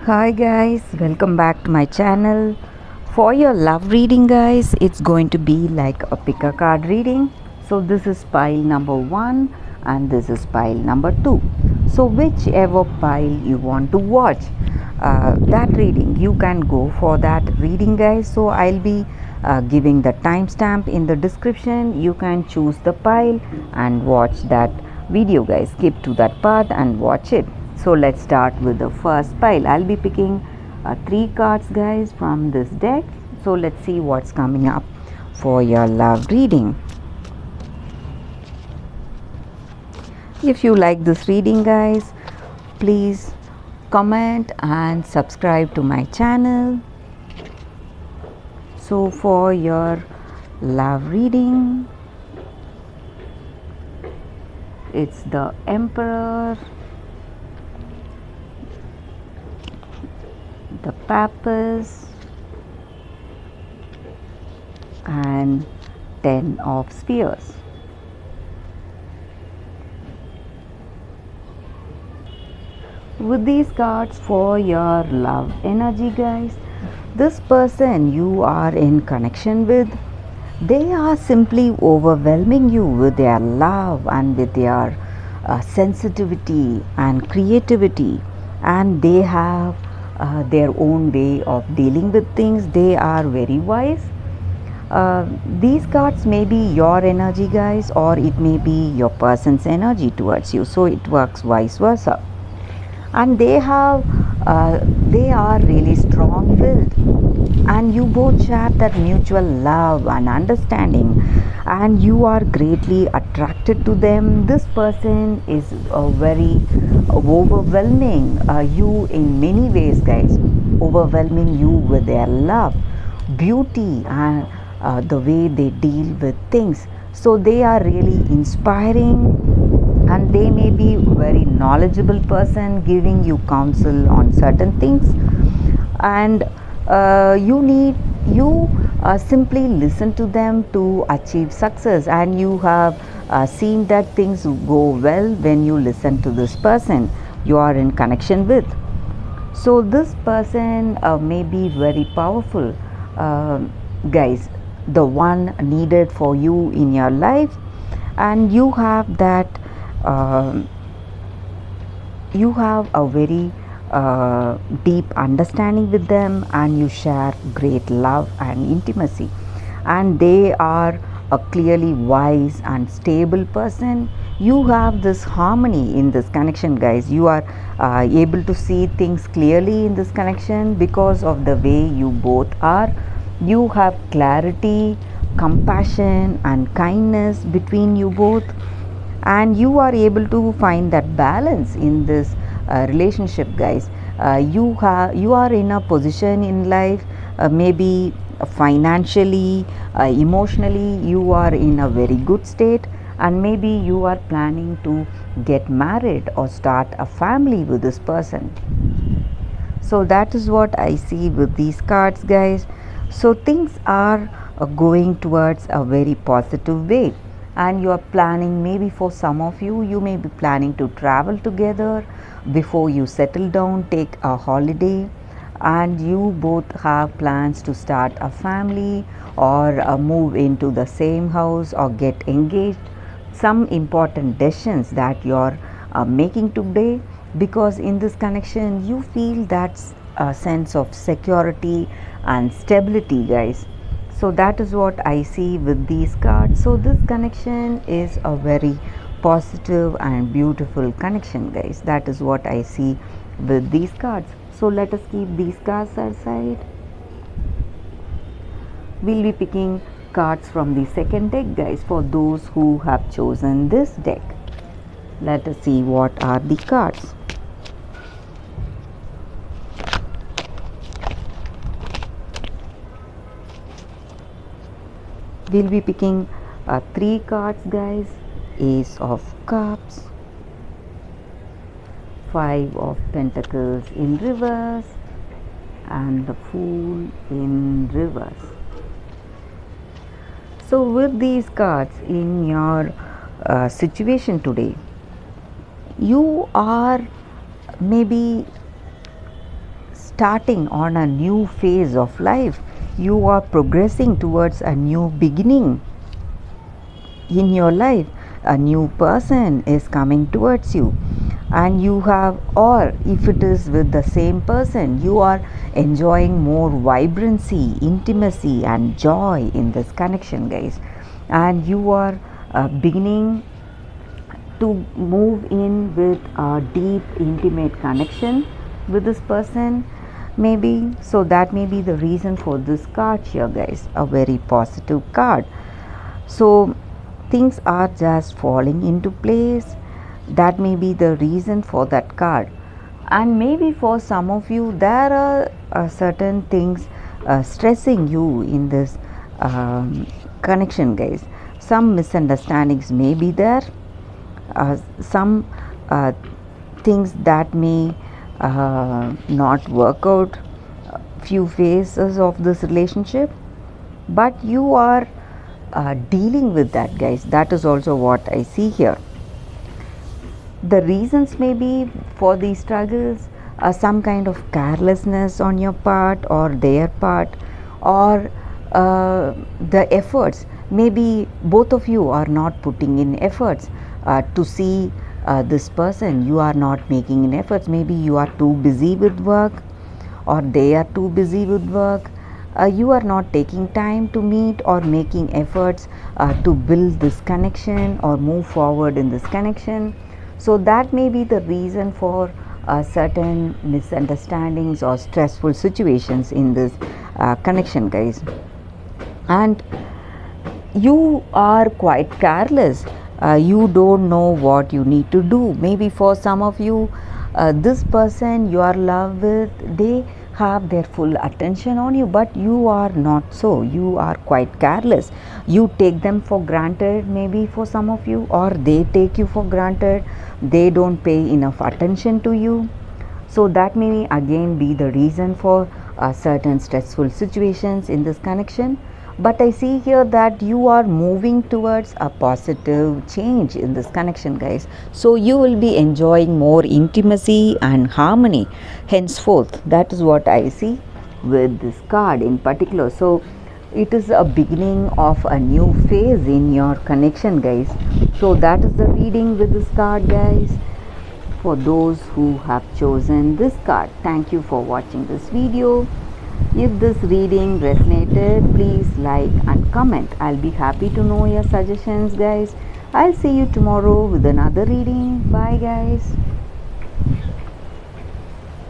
Hi guys, welcome back to my channel. For your love reading guys, it's going to be like a pick a card reading. So this is pile number 1 and this is pile number 2. So whichever pile you want to watch that reading, you can go for that reading guys. So I'll be giving the timestamp in the description. You can choose the pile and watch that video guys. Skip to that part and watch it. So let's start with the first pile. I'll be picking 3 cards guys from this deck. So let's see what's coming up for your love reading. If you like this reading guys, please comment and subscribe to my channel. So for your love reading, it's the Emperor, the Papist, and 10 of Spears. With these cards for your love energy guys, this person you are in connection with, they are simply overwhelming you with their love and with their sensitivity and creativity, and they have their own way of dealing with things. They are very wise. These cards may be your energy guys, or it may be your person's energy towards you, so it works vice versa. And they are really strong willed, and you both share that mutual love and understanding, and you are greatly attracted to them. This person is very overwhelming you in many ways guys, overwhelming you with their love, beauty, and the way they deal with things. So they are really inspiring, and they may be very knowledgeable person giving you counsel on certain things, and you simply listen to them to achieve success, and you have seen that things go well when you listen to this person you are in connection with. So this person may be very powerful guys, the one needed for you in your life, and uh, you have a very deep understanding with them, and you share great love and intimacy, and they are a clearly wise and stable person. You have this harmony in this connection guys. You are able to see things clearly in this connection because of the way you both are. You have clarity, compassion, and kindness between you both, and you are able to find that balance in this relationship guys. You are in a position in life, maybe financially, emotionally you are in a very good state, and maybe you are planning to get married or start a family with this person. So that is what I see with these cards guys. So things are going towards a very positive way, and you are planning, maybe for some of you, you may be planning to travel together before you settle down, take a holiday, and you both have plans to start a family, or move into the same house, or get engaged. Some important decisions that you're making today, because in this connection you feel that sense of security and stability guys. So that is what I see with these cards. So this connection is a very positive and beautiful connection guys. That is what I see with these cards. So let us keep these cards aside. We'll be picking cards from the second deck guys, for those who have chosen this deck. Let us see what are the cards. We'll be picking 3 cards guys: Ace of Cups, 5 of Pentacles in reverse, and the Fool in reverse. So with these cards in your situation today, you are maybe starting on a new phase of life. You are progressing towards a new beginning in your life. A new person is coming towards you, and you have, or if it is with the same person, you are enjoying more vibrancy, intimacy, and joy in this connection, guys. And you are beginning to move in with a deep, intimate connection with this person, maybe. So, that may be the reason for this card here, guys. A very positive card. So, things are just falling into place. That may be the reason for that card. And maybe for some of you, there are certain things stressing you in this connection, guys. Some misunderstandings may be there, some things that may not work out few phases of this relationship, but you are dealing with that, guys. That is also what I see here. The reasons may be for these struggles, some kind of carelessness on your part or their part, or the efforts. Maybe both of you are not putting in efforts to see this person. You are not making in efforts. Maybe you are too busy with work, or they are too busy with work. You are not taking time to meet or making efforts to build this connection or move forward in this connection. So, that may be the reason for certain misunderstandings or stressful situations in this connection, guys. And you are quite careless. You don't know what you need to do. Maybe for some of you, this person you are in love with, they have their full attention on you, but you are not so. You are quite careless. You take them for granted, maybe for some of you, or they take you for granted. They don't pay enough attention to you. So, that may again be the reason for certain stressful situations in this connection. But I see here that you are moving towards a positive change in this connection, guys. So, you will be enjoying more intimacy and harmony henceforth. That is what I see with this card in particular. So, it is a beginning of a new phase in your connection, guys. So, that is the reading with this card, guys. For those who have chosen this card, thank you for watching this video. If this reading resonated, please like and comment. I'll be happy to know your suggestions, guys. I'll see you tomorrow with another reading. Bye, guys.